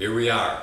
Here we are,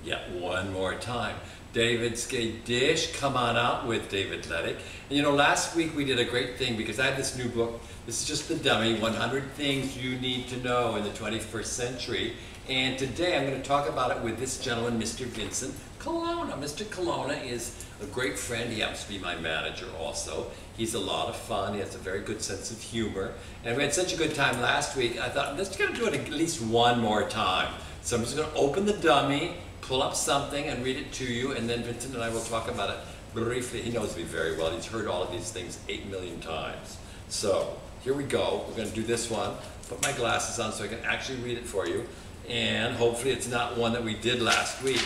yet one more time. David's Gay Dish, come on out with David Leddick. And you know, last week we did a great thing because I had this new book. This is just the dummy, 100 Things You Need to Know in the 21st Century. And today I'm going to talk about it with this gentleman, Mr. Vincent Colonna. Mr. Colonna is a great friend. He happens to be my manager also. He's a lot of fun. He has a very good sense of humor. And we had such a good time last week, I thought, let's get to do it at least one more time. So I'm just going to open the dummy, pull up something and read it to you, and then Vincent and I will talk about it briefly. He knows me very well. He's heard all of these things 8 million times. So here we go. We're going to do this one. Put my glasses on so I can actually read it for you. And hopefully it's not one that we did last week.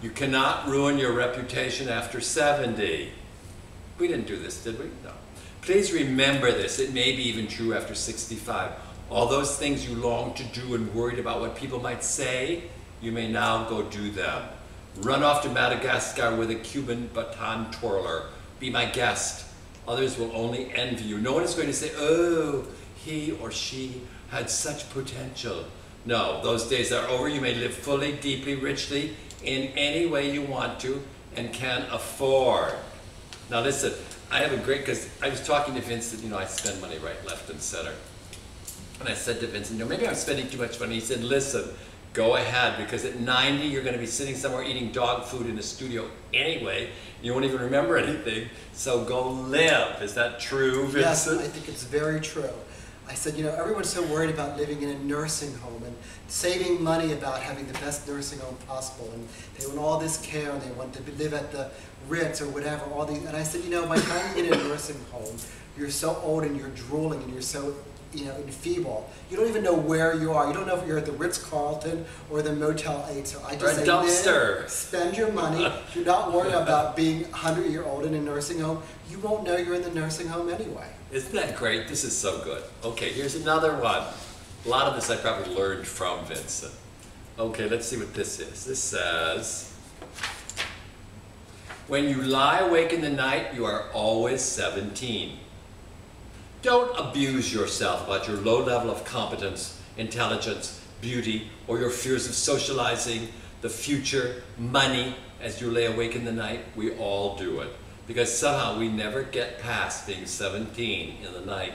You cannot ruin your reputation after 70. We didn't do this, did we? No. Please remember this. It may be even true after 65. All those things you long to do and worried about what people might say, you may now go do them. Run off to Madagascar with a Cuban baton twirler. Be my guest. Others will only envy you. No one is going to say, oh, he or she had such potential. No, those days are over. You may live fully, deeply, richly, in any way you want to and can afford. Now listen, I have a great, because I was talking to Vincent, you know, I spend money right, left, and center. And I said to Vincent, you know, maybe I'm spending too much money. He said, listen, go ahead, because at 90, you're going to be sitting somewhere eating dog food in a studio anyway. You won't even remember anything, so go live. Is that true, Vincent? Yes, I think it's very true. I said, you know, everyone's so worried about living in a nursing home and saving money about having the best nursing home possible, and they want all this care and they want to live at the Ritz or whatever, all these. And I said, you know, by the time you get in a nursing home, you're so old and you're drooling and you're so, you know, enfeeble. You don't even know where you are. You don't know if you're at the Ritz-Carlton or the Motel 8. So I just say, dumpster. Spend your money. You're not worried about being 100-year-old in a nursing home. You won't know you're in the nursing home anyway. Isn't that great? This is so good. Okay, here's another one. A lot of this I probably learned from Vincent. Okay, let's see what this is. This says, when you lie awake in the night, you are always 17. Don't abuse yourself about your low level of competence, intelligence, beauty, or your fears of socializing, the future, money, as you lay awake in the night. We all do it. Because somehow we never get past being 17 in the night.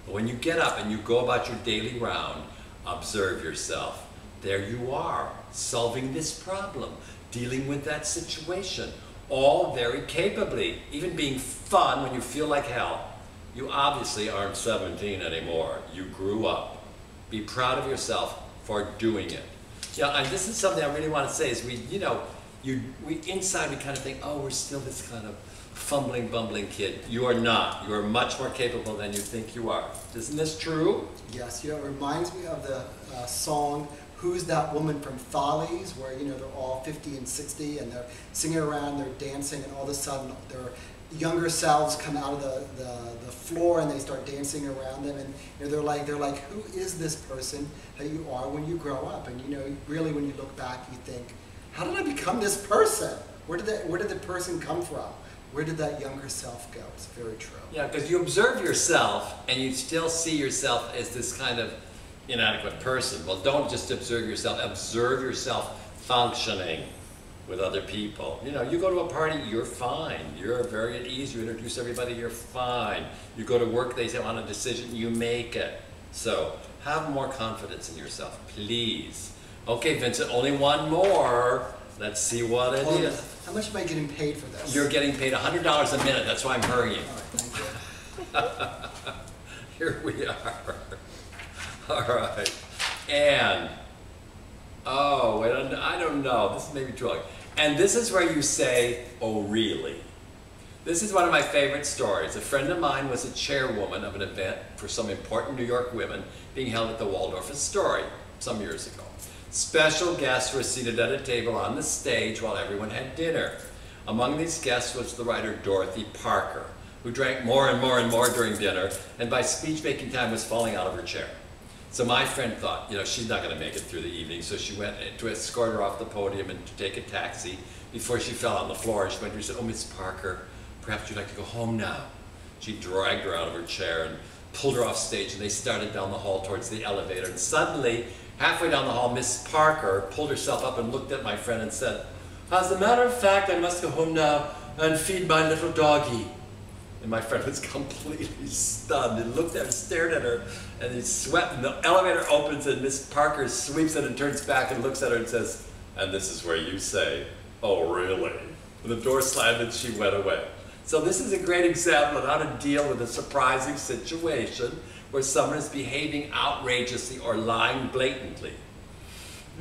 But when you get up and you go about your daily round, observe yourself. There you are, solving this problem, dealing with that situation, all very capably, even being fun when you feel like hell. You obviously aren't 17 anymore. You grew up. Be proud of yourself for doing it. Yeah, and this is something I really want to say is we inside we kind of think, oh, we're still this kind of fumbling, bumbling kid. You are not. You are much more capable than you think you are. Isn't this true? Yes, you know, it reminds me of the song Who's That Woman from Follies, where, you know, they're all 50 and 60 and they're singing around, they're dancing, and all of a sudden their younger selves come out of the floor and they start dancing around them, and you know, they're like, who is this person that you are when you grow up? And you know, really when you look back, you think, how did I become this person? Where did the person come from? Where did that younger self go? It's very true. Yeah, because you observe yourself and you still see yourself as this kind of inadequate person. Well, don't just observe yourself functioning with other people. You know, you go to a party, you're fine. You're very at ease, you introduce everybody, you're fine. You go to work, they say, on a decision, you make it. So, have more confidence in yourself, please. Okay, Vincent, only one more. Let's see what it is. How much am I getting paid for this? You're getting paid $100 a minute, that's why I'm hurrying. All right, thank you. Here we are. All right. And, oh, wait, I don't know. This is maybe too long. And this is where you say, oh, really? This is one of my favorite stories. A friend of mine was a chairwoman of an event for some important New York women being held at the Waldorf Astoria some years ago. Special guests were seated at a table on the stage while everyone had dinner. Among these guests was the writer Dorothy Parker, who drank more and more and more during dinner, and by speech-making time was falling out of her chair. So my friend thought, you know, she's not going to make it through the evening, so she went to escort her off the podium and to take a taxi. Before she fell on the floor, she went to her and said, oh, Miss Parker, perhaps you'd like to go home now. She dragged her out of her chair and pulled her off stage, and they started down the hall towards the elevator, and suddenly Halfway down the hall, Miss Parker pulled herself up and looked at my friend and said, "As a matter of fact, I must go home now and feed my little doggy." And my friend was completely stunned. He looked at her, stared at her, and he swept, and the elevator opens, and Miss Parker sweeps it and turns back and looks at her and says, "And this is where you say, 'Oh, really?'" And the door slammed and she went away. So this is a great example of how to deal with a surprising situation where someone is behaving outrageously or lying blatantly.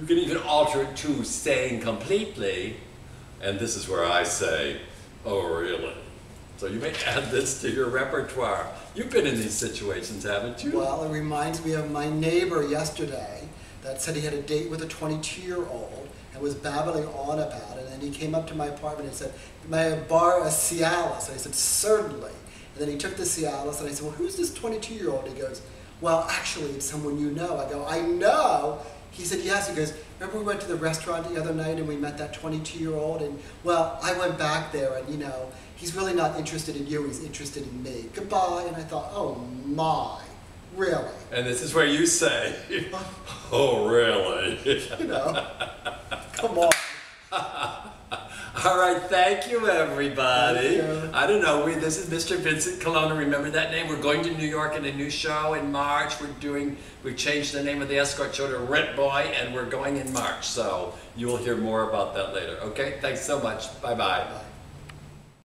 You can even alter it to saying completely, "And this is where I say, 'Oh, really?'" So you may add this to your repertoire. You've been in these situations, haven't you? Well, it reminds me of my neighbor yesterday that said he had a date with a 22-year-old and was babbling on about it. And he came up to my apartment and said, "May I borrow a Cialis?" And I said, "Certainly." And then he took the Cialis and I said, "Well, who's this 22-year-old? He goes, "Well, actually, it's someone you know." I go, "I know?" He said, "Yes." He goes, "Remember we went to the restaurant the other night and we met that 22-year-old? And, well, I went back there and, you know, he's really not interested in you, he's interested in me. Goodbye." And I thought, oh my, really? And this is where you say, "Oh, really?" You know, come on. All right, thank you, everybody. Thank you. I don't know, this is Mr. Vincent Colonna. Remember that name? We're going to New York in a new show in March. We've changed the name of the escort show to Rent Boy, and we're going in March. So you'll hear more about that later. Okay, thanks so much. Bye-bye. Bye.